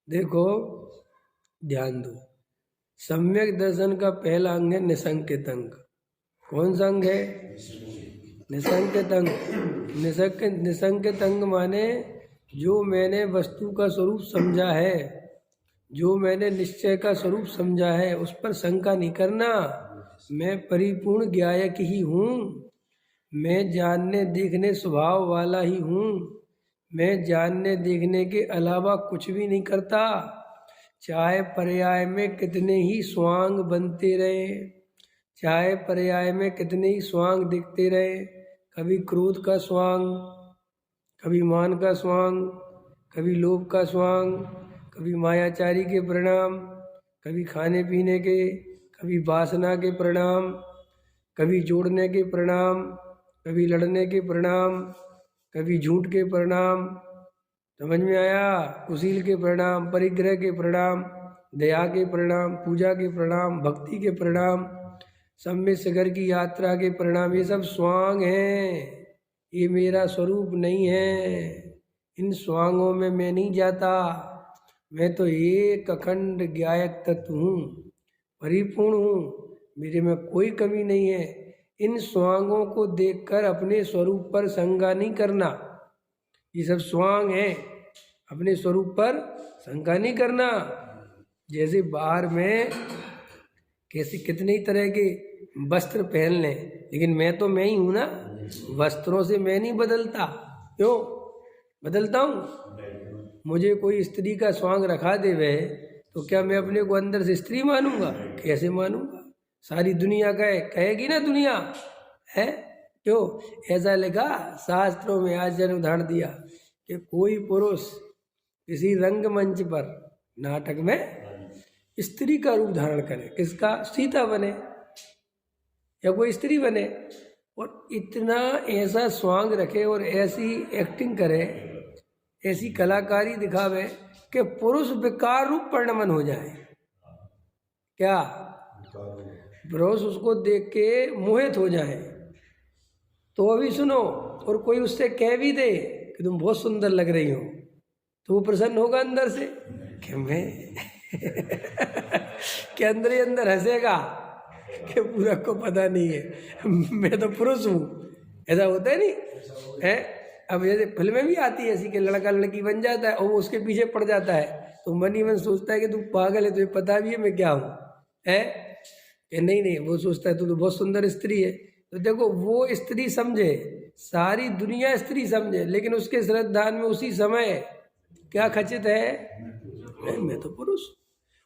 देखो ध्यान दो, सम्यक दर्शन का पहला अंग है निसंकित अंग। कौन सा अंग है? निसंकित अंग। निसंकित अंग माने जो मैंने वस्तु का स्वरूप समझा है, जो मैंने निश्चय का स्वरूप समझा है, उस पर शंका नहीं करना। मैं परिपूर्ण ज्ञायक ही हूँ, मैं जानने देखने स्वभाव वाला ही हूँ, मैं जानने देखने के अलावा कुछ भी नहीं करता। चाहे पर्याय में कितने ही स्वांग बनते रहे, चाहे पर्याय में कितने ही स्वांग दिखते रहे, कभी क्रोध का स्वांग, कभी मान का स्वांग, कभी लोभ का स्वांग, कभी मायाचारी के परिणाम, कभी खाने पीने के, कभी वासना के परिणाम, कभी जोड़ने के परिणाम, कभी लड़ने के परिणाम, कभी झूठ के परिणाम। समझ में आया? कुशील के परिणाम, परिग्रह के परिणाम, दया के परिणाम, पूजा के परिणाम, भक्ति के परिणाम, सम्य सागर की यात्रा के परिणाम। ये सब स्वांग हैं, ये मेरा स्वरूप नहीं है। इन स्वांगों में मैं नहीं जाता। मैं तो एक अखंड ज्ञायक तत्व हूँ, परिपूर्ण हूँ, मेरे में कोई कमी नहीं है। इन स्वांगों को देखकर अपने स्वरूप पर शंका नहीं करना। ये सब स्वांग हैं, अपने स्वरूप पर शंका नहीं करना। जैसे बाहर में कैसे कितने ही तरह के वस्त्र पहन लें, लेकिन मैं तो मैं ही हूँ ना, वस्त्रों से मैं नहीं बदलता। क्यों बदलता हूँ? मुझे कोई स्त्री का स्वांग रखा देवे तो क्या मैं अपने को अंदर से स्त्री मानूंगा? कैसे मानूंगा? सारी दुनिया कहेगी ना, दुनिया है क्यों? ऐसा लिखा शास्त्रों में, आज जन उदाहरण दिया कि कोई पुरुष किसी रंगमंच पर नाटक में स्त्री का रूप धारण करे, किसका? सीता बने या कोई स्त्री बने, और इतना ऐसा स्वांग रखे और ऐसी एक्टिंग करे, ऐसी कलाकारी दिखावे कि पुरुष विकार रूप परिणमन हो जाए। क्या? पुरुष उसको देख के मोहित हो जाए। तो अभी सुनो, और कोई उससे कह भी दे कि तुम बहुत सुंदर लग रही हो, तो वो प्रसन्न होगा अंदर से कि मैं के अंदर ही अंदर हंसेगा कि पूरा को पता नहीं है मैं तो पुरुष हूँ। ऐसा होता है नहीं है? अब जैसे फिल्में भी आती है ऐसी कि लड़का लड़की बन जाता है और वो उसके पीछे पड़ जाता है, तो मन ही मन सोचता है कि तू पागल है, तुझे पता भी है मैं क्या हूँ, है कि नहीं? नहीं, वो सोचता है तू तो बहुत सुंदर स्त्री है। तो देखो, वो स्त्री समझे, सारी दुनिया स्त्री समझे, लेकिन उसके श्रद्धान में उसी समय क्या खचित है? मैं तो पुरुष।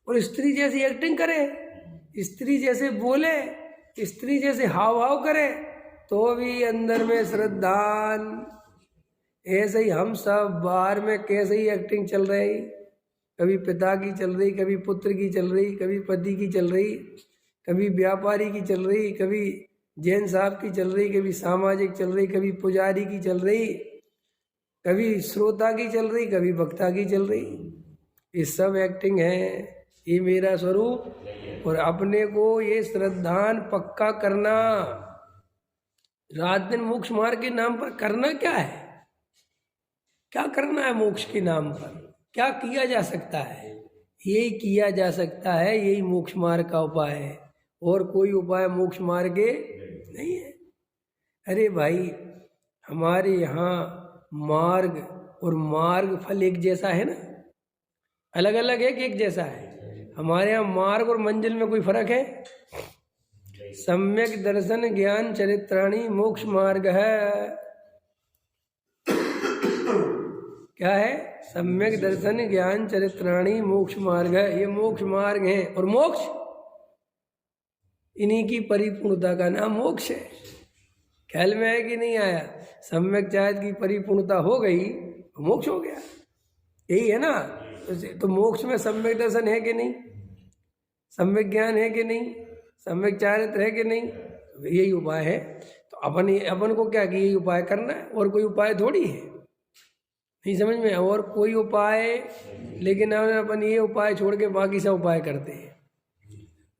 और स्त्री जैसी एक्टिंग करे, स्त्री जैसे बोले, स्त्री जैसे हाव भाव करे, तो भी अंदर में श्रद्धान। ऐसे ही हम सब बाहर में कैसे ही एक्टिंग चल रही, कभी पिता की चल रही, कभी पुत्र की चल रही, कभी पति की चल रही, कभी व्यापारी की चल रही, कभी जैन साहब की चल रही, कभी सामाजिक चल रही, कभी पुजारी की चल रही, कभी श्रोता की चल रही, कभी वक्ता की चल रही। ये सब एक्टिंग है, ये मेरा स्वरूप। और अपने को ये श्रद्धान पक्का करना, रात दिन मोक्ष मार्ग के नाम पर करना क्या है? क्या करना है मोक्ष के नाम पर? क्या किया जा सकता है? यही किया जा सकता है, यही मोक्ष मार्ग का उपाय है, और कोई उपाय मोक्ष मार्ग के नहीं है। अरे भाई, हमारे यहाँ मार्ग और मार्ग फल एक जैसा है ना? अलग अलग है कि एक जैसा है? हमारे यहाँ मार्ग और मंजिल में कोई फर्क है? सम्यक दर्शन ज्ञान चरित्राणी मोक्ष मार्ग है। क्या है? सम्यक दर्शन ज्ञान चरित्राणी मोक्ष मार्ग है। ये मोक्ष मार्ग है, और मोक्ष इन्हीं की परिपूर्णता का नाम मोक्ष है। ख्याल में आया कि नहीं आया? सम्यक चाहत की परिपूर्णता हो गई, मोक्ष हो गया। यही है ना? तो मोक्ष में सम्यक दर्शन है कि नहीं? सम्यक ज्ञान है कि नहीं? सम्यक चारित्र है कि नहीं? यही उपाय है। तो अपन को क्या कि यही उपाय करना है, और कोई उपाय थोड़ी है। नहीं समझ में? और कोई उपाय, लेकिन अपन ये उपाय छोड़ के बाकी सब उपाय करते हैं।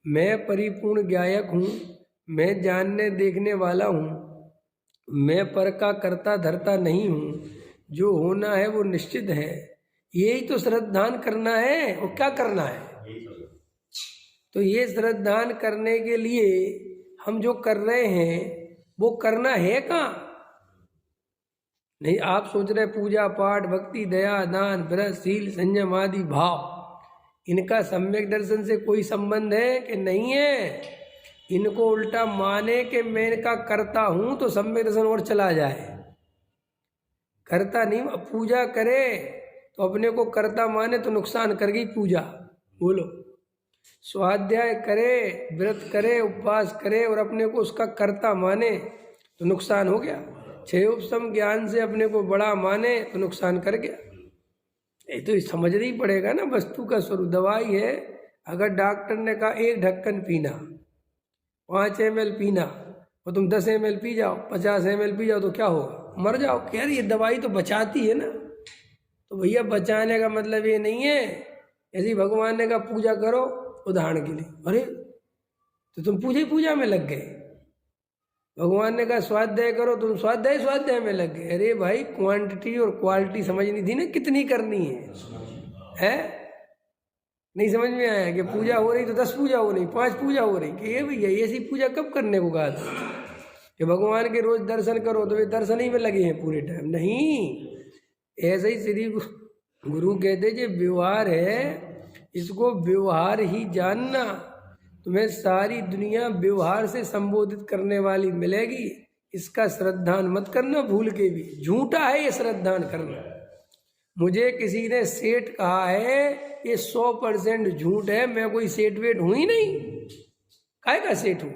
मैं परिपूर्ण ज्ञायक हूँ, मैं जानने देखने वाला हूँ, मैं पर का करता धरता नहीं हूँ, जो होना है वो निश्चित है, यही तो श्रद्धान करना है। और क्या करना है? तो ये श्रद्धान करने के लिए हम जो कर रहे हैं वो करना है कहाँ? नहीं, आप सोच रहे पूजा पाठ भक्ति दया दान व्रत शील संयम आदि भाव, इनका सम्यक दर्शन से कोई संबंध है कि नहीं है? इनको उल्टा माने कि मैं इनका करता हूं तो सम्यक दर्शन और चला जाए। करता नहीं, पूजा करे तो अपने को करता माने तो नुकसान कर गई पूजा। बोलो, स्वाध्याय करे व्रत करे उपवास करे और अपने को उसका करता माने तो नुकसान हो गया। छह उपसम ज्ञान से अपने को बड़ा माने तो नुकसान कर गया। ये तो समझना ही पड़ेगा ना वस्तु का स्वरूप। दवाई है, अगर डॉक्टर ने कहा 1 ढक्कन पीना, 5 ml पीना, और तुम 10 ml पी जाओ 50 ml पी जाओ तो क्या होगा? मर जाओ। यार ये दवाई तो बचाती है ना। तो भैया बचाने का मतलब ये नहीं है ऐसी भगवान ने कहा पूजा करो उदाहरण के लिए, अरे तो तुम पूजा में लग गए। भगवान ने कहा स्वाध्याय करो, तुम स्वाध्याय में लग गए। अरे भाई क्वांटिटी और क्वालिटी समझनी थी ना, कितनी करनी है? नहीं समझ में आया कि पूजा हो रही तो 10 पूजा हो रही 5 पूजा हो रही कि ये भैया ऐसी पूजा कब करने को कहा था कि भगवान के रोज दर्शन करो? तो वे दर्शन ही में लगे हैं पूरे टाइम। नहीं, ऐसे ही श्री गुरु कहते जो व्यवहार है इसको व्यवहार ही जानना। तुम्हें सारी दुनिया व्यवहार से संबोधित करने वाली मिलेगी, इसका श्रद्धान मत करना भूल के भी। झूठा है ये श्रद्धान करना। मुझे किसी ने सेठ कहा है, ये 100% झूठ है। मैं कोई सेठ वेठ हूं ही नहीं, काहे का सेठ हूं?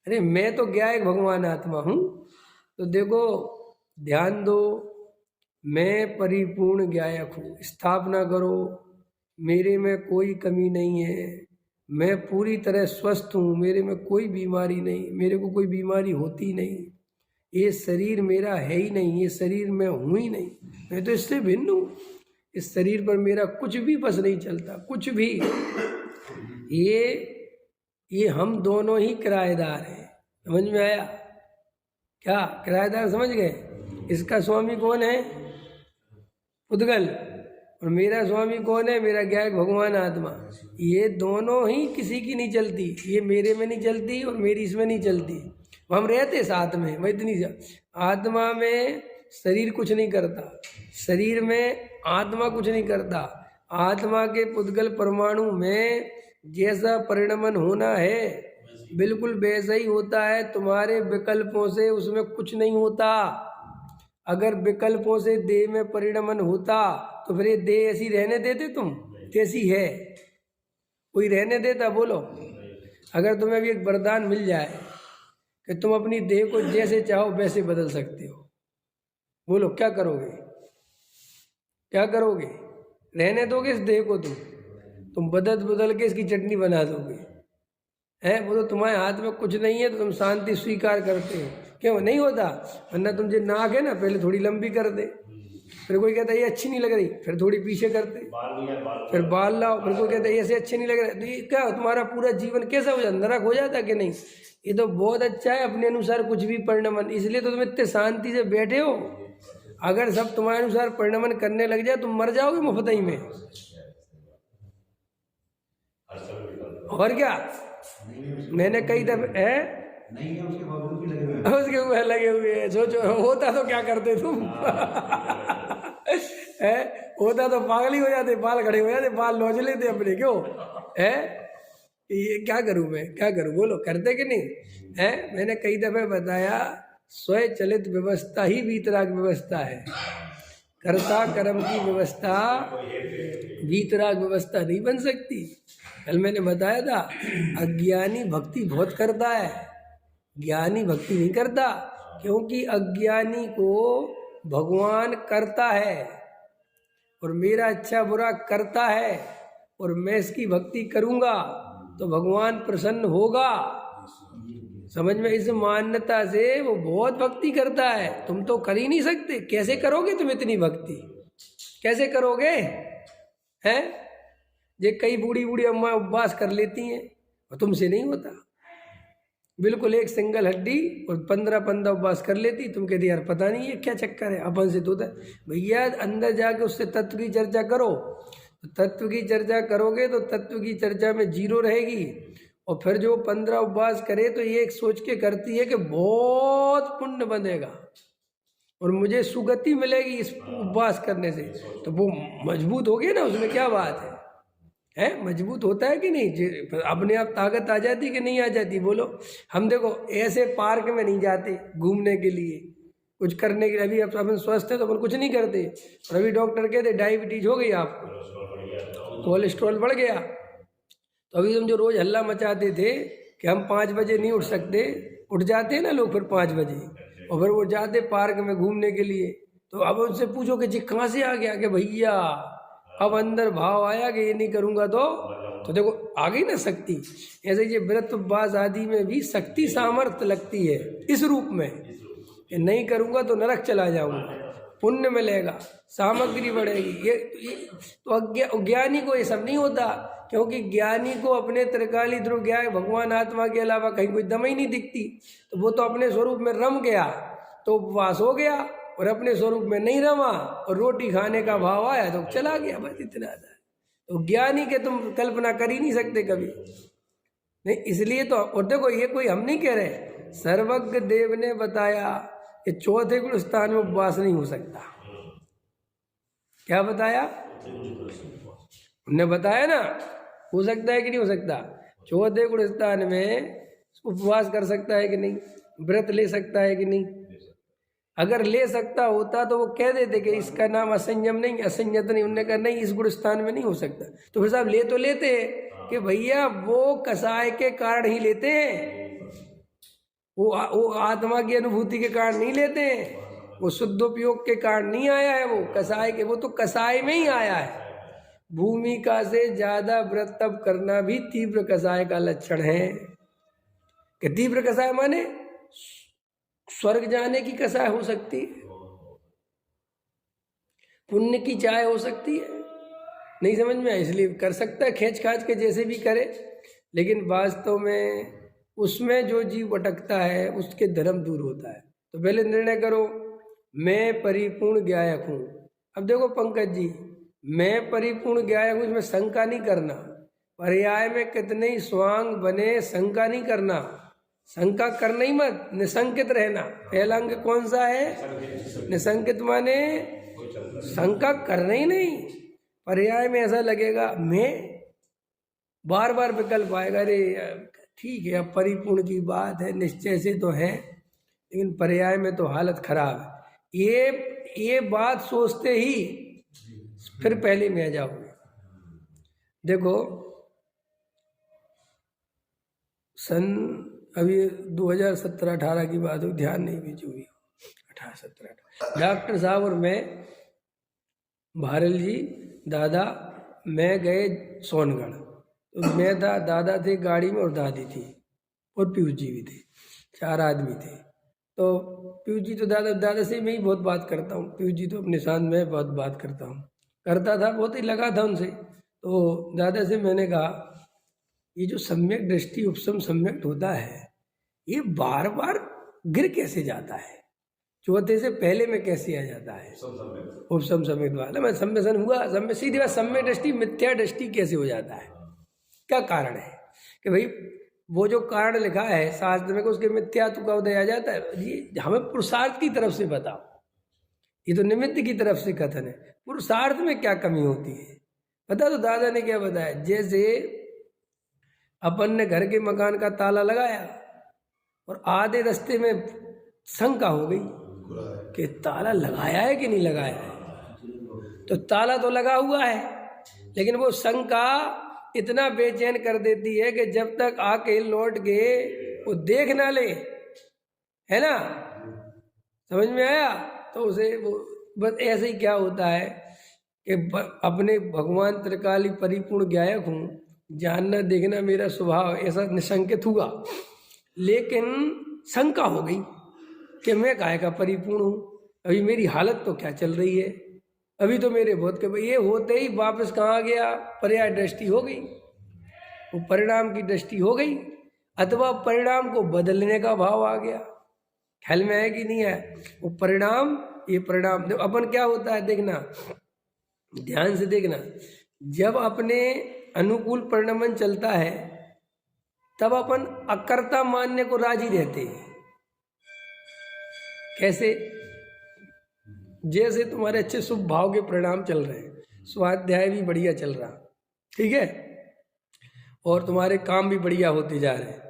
अरे मैं तो क्या एक भगवान आत्मा हूं। तो देखो ध्यान दो, मैं परिपूर्ण ज्ञायक हूँ। स्थापना करो मेरे में कोई कमी नहीं है, मैं पूरी तरह स्वस्थ हूँ, मेरे में कोई बीमारी नहीं, मेरे को कोई बीमारी होती नहीं। ये शरीर मेरा है ही नहीं, ये शरीर मैं हूँ ही नहीं, मैं तो इससे भिन्न हूँ। इस शरीर पर मेरा कुछ भी बस नहीं चलता, कुछ भी। ये हम दोनों ही किराएदार हैं। समझ में आया? क्या किराएदार समझ गए? इसका स्वामी कौन है? उद्गल। और मेरा स्वामी कौन है? मेरा ज्ञायक भगवान आत्मा। ये दोनों ही किसी की नहीं चलती। ये मेरे में नहीं चलती और मेरी इसमें नहीं चलती। हम रहते साथ में, मैं इतनी आत्मा में शरीर कुछ नहीं करता, शरीर में आत्मा कुछ नहीं करता। आत्मा के पुद्गल परमाणु में जैसा परिणमन होना है बिल्कुल वैसा ही होता है। तुम्हारे विकल्पों से उसमें कुछ नहीं होता। अगर विकल्पों से देह में परिणमन होता तो फिर ये देह ऐसी रहने देते तुम? कैसी है? कोई रहने देता? बोलो। अगर तुम्हें भी एक वरदान मिल जाए कि तुम अपनी देह को जैसे चाहो वैसे बदल सकते हो, बोलो क्या करोगे? क्या करोगे? रहने दोगे इस देह को? तुम बदल के इसकी चटनी बना दोगे? है बोलो तुम्हारे हाथ में कुछ नहीं है तो तुम शांति स्वीकार करते हो। क्यों नहीं होता? वरना तुम जो नाक है ना पहले थोड़ी लंबी कर दे, फिर कोई कहता है ये अच्छी नहीं लग रही, फिर थोड़ी पीछे करते, फिर बाल लाओ, फिर कोई कहता है ऐसे अच्छे नहीं लग रहे। तो ये क्या तुम्हारा पूरा जीवन कैसा हो जाता? नरक हो जाता कि नहीं? ये तो बहुत अच्छा है अपने अनुसार कुछ भी परिणमन, इसलिए तो तुम इतने शांति से बैठे हो। अगर सब तुम्हारे अनुसार परिणमन करने लग जाए तुम मर जाओगे मुफ्तई में। और क्या? मैंने कई दफे नहीं है उसके बावजूद भी लगे हुए उसके ऊपर लगे हुए हैं। सोचो होता तो क्या करते तुम? है होता तो पागल ही हो जाते, बाल खड़े हो जाते, बाल लौच लेते अपने। क्यों है ये क्या करूं मैं, क्या करूं? बोलो करते कि नहीं है? मैंने कई दफे बताया स्वचलित व्यवस्था ही वीतराग व्यवस्था है। कर्ता कर्म की व्यवस्था वीतराग व्यवस्था नहीं बन सकती। कल मैंने बताया था अज्ञानी भक्ति बहुत करता है, ज्ञानी भक्ति नहीं करता। क्योंकि अज्ञानी को भगवान करता है और मेरा अच्छा बुरा करता है, और मैं इसकी भक्ति करूंगा तो भगवान प्रसन्न होगा। समझ में? इस मान्यता से वो बहुत भक्ति करता है। तुम तो कर ही नहीं सकते। कैसे करोगे तुम इतनी भक्ति? कैसे करोगे? हैं ये कई बूढ़ी बूढ़ी अम्मा उपवास कर लेती हैं और तुमसे नहीं होता। बिल्कुल एक सिंगल हड्डी, और 15 उपवास कर लेती। तुम कहती यार पता नहीं ये क्या चक्कर है, अपन से तो होता है। भैया अंदर जाके उससे तत्व की चर्चा करो। तो तत्व की चर्चा करोगे तो तत्व की चर्चा में जीरो रहेगी। और फिर जो 15 उपवास करे तो ये एक सोच के करती है कि बहुत पुण्य बनेगा और मुझे सुगति मिलेगी इस उपवास करने से। तो वो मजबूत हो गया ना, उसमें क्या बात है मजबूत होता है कि नहीं? अपने आप ताकत आ जाती कि नहीं आ जाती? बोलो। हम देखो ऐसे पार्क में नहीं जाते घूमने के लिए, कुछ करने के लिए। अभी अपन स्वस्थ है तो अपन कुछ नहीं करते, और अभी डॉक्टर कहते डायबिटीज हो गई आपको, कोलेस्ट्रॉल बढ़ गया। तो अभी हम जो रोज हल्ला मचाते थे कि हम 5 बजे नहीं उठ सकते, उठ जाते हैं ना लोग फिर 5 बजे, और फिर वो जाते पार्क में घूमने के लिए। तो अब उनसे पूछो कि जी कहाँ से आ गया, कि भैया अब अंदर भाव आया कि ये नहीं करूँगा तो देखो आ गई ना शक्ति। ऐसे ये व्रत उपवास आदि में भी शक्ति सामर्थ्य लगती है इस रूप में कि नहीं करूँगा तो नरक चला जाऊँगा, पुण्य मिलेगा, सामग्री बढ़ेगी। ये तो अज्ञानी को ये सब नहीं होता, क्योंकि ज्ञानी को अपने त्रिकाली ध्रुव ज्ञान भगवान आत्मा के अलावा कहीं कोई दम ही नहीं दिखती। तो वो तो अपने स्वरूप में रम गया तो उपवास हो गया, और अपने स्वरूप में नहीं रमा और रोटी खाने का भाव आया तो चला गया, बस इतना था। तो ज्ञानी के तुम कल्पना कर ही नहीं सकते कभी नहीं। इसलिए तो, और देखो ये कोई हम नहीं कह रहे, सर्वज्ञ देव ने बताया कि चौथे गुण स्थान में उपवास नहीं हो सकता। क्या बताया उन्होंने? बताया ना, हो सकता है कि नहीं हो सकता? चौथे गुण स्थान में उपवास कर सकता है कि नहीं? व्रत ले सकता है कि नहीं? अगर ले सकता होता तो वो कह देते कि इसका नाम असंयम नहीं, असंयत नहीं। उन्होंने कहा नहीं, इस गुण स्थान में नहीं हो सकता। तो फिर साहब ले तो लेते हैं कि भैया वो कसाय के कारण ही लेते हैं, वो आत्मा की अनुभूति के कारण नहीं लेते हैं, वो शुद्धोपयोग के कारण नहीं आया है। वो कसाय के, वो तो कसाय में ही आया है। भूमिका से ज्यादा व्रत तब करना भी तीव्र कसाय का लक्षण है। कि तीव्र कसाय माने स्वर्ग जाने की कसाय हो सकती है, पुण्य की चाय हो सकती है। नहीं समझ में आया, इसलिए कर सकता है खींच खाच के जैसे भी करे, लेकिन वास्तव में उसमें जो जीव अटकता है उसके धर्म दूर होता है। तो पहले निर्णय करो मैं परिपूर्ण ज्ञायक हूँ। अब देखो पंकज जी, मैं परिपूर्ण ज्ञायक हूँ, इसमें शंका नहीं करना। पर्याय में कितने ही स्वांग बने, शंका नहीं करना। शंका करना ही मत, निशंकित रहना। पहला अंग कौन सा है? निशंकित माने शंका करना ही नहीं। पर्याय में ऐसा लगेगा मैं, बार बार विकल्प आएगा, अरे ठीक है अब परिपूर्ण की बात है, निश्चय से तो है, लेकिन पर्याय में तो हालत खराब है। ये बात सोचते ही फिर पहले में आ जाओगे। देखो सन अभी 2017-18 की बात हो, ध्यान नहीं भी जो भी 18-17 डॉक्टर साहब और मैं, भारल जी, दादा, मैं गए सोनगढ़। तो मैं था, दादा थे गाड़ी में और दादी थी और पीयूष जी भी थे, 4 आदमी थे। तो पीयूष जी तो दादा से मैं ही बहुत बात करता हूँ, पीयूष जी तो अपने साथ में बहुत बात करता हूँ, करता था, बहुत ही लगा था उनसे। तो दादा से मैंने कहा ये जो सम्यक दृष्टि उपशम सम्यक होता है, ये बार बार गिर कैसे जाता है? चौथे से पहले में कैसे आ जाता है? उपशम सम्यक वाला मैं सम्यसन हुआ, सम्य सीधी बात, सम्य दृष्टि मिथ्या दृष्टि कैसे हो जाता है? क्या कारण है? कि भाई वो जो कारण लिखा है शास्त्र में को उसके मिथ्यात्व का उदय आ जाता है। ये हमें पुरुषार्थ की तरफ से बताओ, ये तो निमित्त की तरफ से कथन है। पुरुषार्थ में क्या कमी होती है बता। तो दादा ने क्या बताया, जैसे अपन ने घर के मकान का ताला लगाया और आधे रास्ते में शंका हो गई कि ताला लगाया है कि नहीं लगाया है। तो ताला तो लगा हुआ है, लेकिन वो शंका इतना बेचैन कर देती है कि जब तक आके लौट के वो देख ना ले, है ना, समझ में आया? तो उसे वो बस ऐसे ही क्या होता है कि अपने भगवान त्रिकाली परिपूर्ण ज्ञायक हूँ, जानना देखना मेरा स्वभाव, ऐसा निशंकित हुआ। लेकिन शंका हो गई कि मैं काय का परिपूर्ण हूँ, अभी मेरी हालत तो क्या चल रही है, अभी तो मेरे बहुत के भाई ये होते ही वापस कहाँ गया, पर्याय दृष्टि हो गई, वो परिणाम की दृष्टि हो गई। अथवा परिणाम को बदलने का भाव आ गया। ख्याल में है कि नहीं है? वो परिणाम, ये परिणाम अपन क्या होता है देखना, ध्यान से देखना, जब अपने अनुकूल परिणमन चलता है तब अपन अकर्ता मानने को राजी रहते हैं। कैसे? जैसे तुम्हारे अच्छे शुभ भाव के परिणाम चल रहे हैं, स्वाध्याय भी बढ़िया चल रहा, ठीक है, और तुम्हारे काम भी बढ़िया होते जा रहे हैं,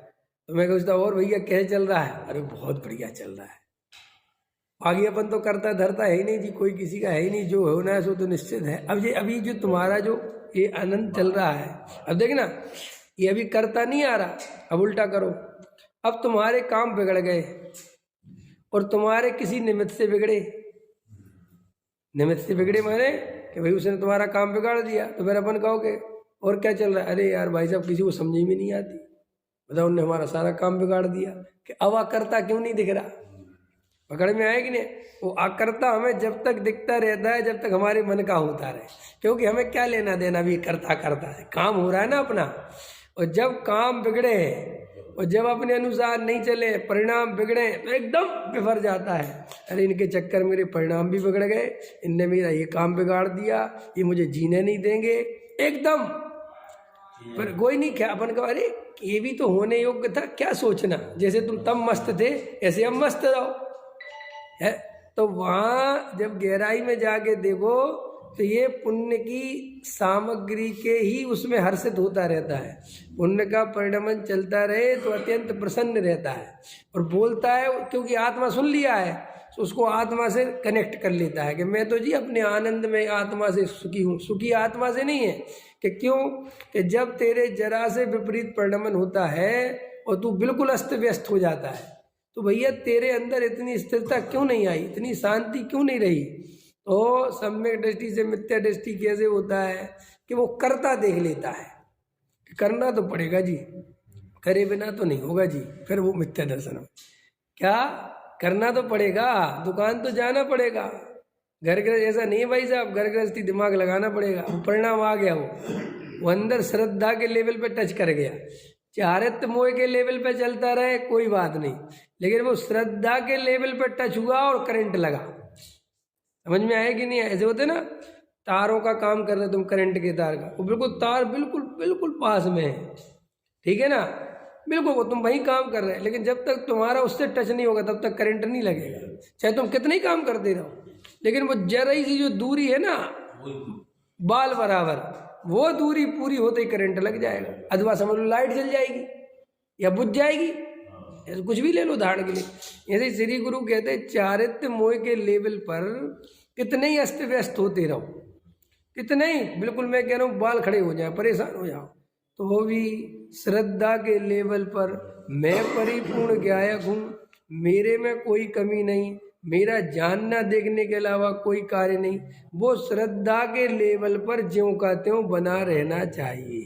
तो मैं सोचता और भैया कैसे चल रहा है? अरे बहुत बढ़िया चल रहा है। आगे अपन तो करता धरता है ही नहीं जी, कोई किसी का है ही नहीं, जो होना है सो तो निश्चित है। अब ये अभी जो तुम्हारा जो ये आनंद चल रहा है, अब देखना ये अभी करता नहीं आ रहा, अब उल्टा करो, अब तुम्हारे काम बिगड़ गए और तुम्हारे किसी निमित्त से बिगड़े। निमित्त से बिगड़े माने कि भाई उसने तुम्हारा काम बिगाड़ दिया, तो फिर अपन कहोगे और क्या चल रहा है? अरे यार भाई साहब किसी को समझ में नहीं आती, बताओ उन्होंने हमारा सारा काम बिगाड़ दिया। कि अब आकर्ता क्यों नहीं दिख रहा? पकड़ में आए कि नहीं? वो आकर्ता हमें जब तक दिखता रहता है जब तक हमारे मन का होता रहे, क्योंकि हमें क्या लेना देना भी करता करता है, काम हो रहा है ना अपना। और जब काम बिगड़े और जब अपने अनुसार नहीं चले, परिणाम बिगड़े, तो एकदम बिफर जाता है। अरे इनके चक्कर मेरे परिणाम भी बिगड़ गए, इनने मेरा ये काम बिगाड़ दिया, ये मुझे जीने नहीं देंगे, एकदम। पर कोई नहीं, क्या अपन कहा अरे ये भी तो होने योग्य था, क्या सोचना, जैसे तुम तब मस्त थे ऐसे हम मस्त रहो है। तो वहाँ जब गहराई में जाके देखो तो ये पुण्य की सामग्री के ही उसमें हर्षित होता रहता है। पुण्य का परिणमन चलता रहे तो अत्यंत प्रसन्न रहता है और बोलता है, क्योंकि आत्मा सुन लिया है तो उसको आत्मा से कनेक्ट कर लेता है कि मैं तो जी अपने आनंद में आत्मा से सुखी हूँ। सुखी आत्मा से नहीं है कि क्यों? कि जब तेरे जरा से विपरीत परिणमन होता है और तू बिल्कुल अस्त व्यस्त हो जाता है, तो भैया तेरे अंदर इतनी स्थिरता क्यों नहीं आई, इतनी शांति क्यों नहीं रही? तो सम्यक दृष्टि से मिथ्या दृष्टि कैसे होता है कि वो करता देख लेता है कि करना तो पड़ेगा जी, करे बिना तो नहीं होगा जी, फिर वो मिथ्या दर्शन हो। क्या करना तो पड़ेगा, दुकान तो जाना पड़ेगा, घर गृहस्थ ऐसा नहीं है भाई साहब, घर गृहस्थी दिमाग लगाना पड़ेगा। वो परिणाम आ गया, वो अंदर श्रद्धा के लेवल पे टच कर गया। चारित्य मोह के लेवल पे चलता रहे कोई बात नहीं, लेकिन वो श्रद्धा के लेवल पे टच हुआ और करंट लगा। समझ में आया कि नहीं? ऐसे होते ना, तारों का काम कर रहे तुम, करंट के तार का, वो बिल्कुल तार बिल्कुल बिल्कुल पास में है, ठीक है ना, बिल्कुल वो तुम वहीं काम कर रहे हैं, लेकिन जब तक तुम्हारा उससे टच नहीं होगा तब तक करंट नहीं लगेगा, चाहे तुम कितना ही काम करते रहो। लेकिन वो जरा सी जो दूरी है ना, बाल बराबर, वो दूरी पूरी होते ही करंट लग जाएगा। अथवा समझ लो लाइट जल जाएगी या बुझ जाएगी, कुछ भी ले लो उदाहरण के लिए। ऐसे श्री गुरु कहते हैं चारित्य मोह के लेवल पर कितने ही अस्त व्यस्त होते रहो, कितने ही बिल्कुल मैं कह रहा हूँ बाल खड़े हो जाए, परेशान हो जाओ, तो वो भी श्रद्धा के लेवल पर मैं परिपूर्ण ज्ञायक हूँ, मेरे में कोई कमी नहीं, मेरा जानना देखने के अलावा कोई कार्य नहीं, वो श्रद्धा के लेवल पर ज्यों का त्यों बना रहना चाहिए।